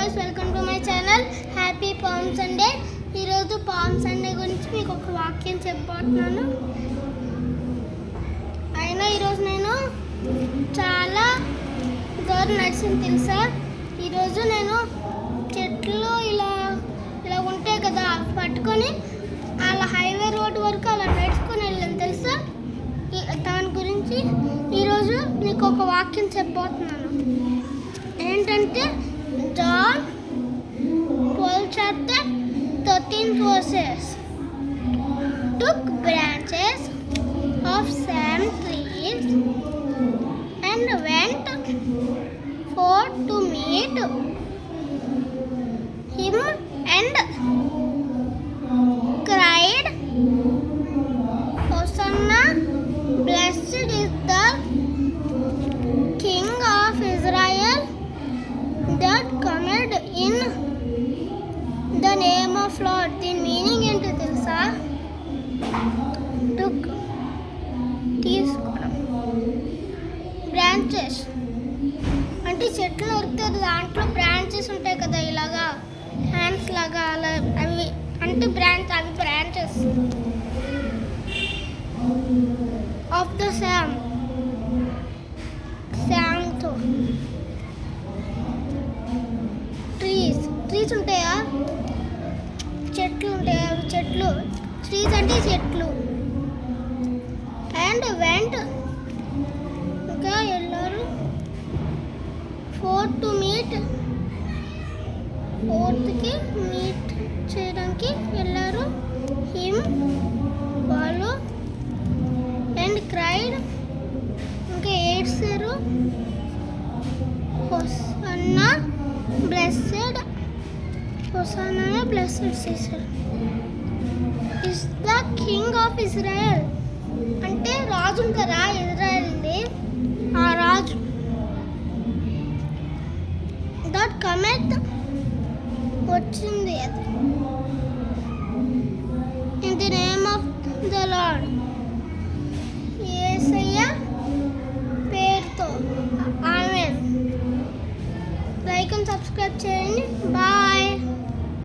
Guys, welcome to my channel. Happy palm Sunday. ఈరోజు palm Sunday గురించి మీకు ఒక వాక్యం చెప్పబోతున్నాను. అయినా ఈరోజు నేను చాలా దూరం నడిచింది తెలుసా. ఈరోజు నేను చెట్లు ఇలా ఇలా ఉంటాయి కదా, పట్టుకొని అలా హైవే రోడ్ వరకు అలా నడుచుకొని వెళ్ళాను తెలుసా. దాని గురించి ఈరోజు మీకు ఒక వాక్యం చెప్పబోతున్నాను. ఏంటంటే John 12 chapter 13 verses. Took branches of some trees and went forth to meet him and cried, Hosanna, blessed is the King of Israel that cometh in the name of Lord. దీని మీనింగ్ ఏంటో తెలుసా? టుక్ తీసుకోవడం, branches అంటే చెట్లు నరుకుతారు, దాంట్లో branches ఉంటాయి కదా, ఇలాగా హ్యాండ్స్ లాగా అలా, అవి అంటే అవి బ్రాంచెస్ ఆఫ్ ద శామ్తో ట్రీస్ ఉంటాయా, చెట్లు ఉంటాయా, అవి చెట్లు, ట్రీస్ అంటే చెట్లు. అండ్ వెంట్ ఇంకా వెళ్ళారు, ఫోర్త్కి మీట్ చేయడానికి వెళ్ళారు, హిమ్ వాళ్ళు, అండ్ క్రైడ్ ఇంకా ఏడ్చారు, హోసన్నా బ్లెస్సెడ్, హోసన్నా బ్లెస్సెడ్ చేశారు. Is the king of Israel అంటే రాజు ఉంటారా ఇజ్రాయెల్ది, ఆ రాజు. దట్ కమెత్ వచ్చింది,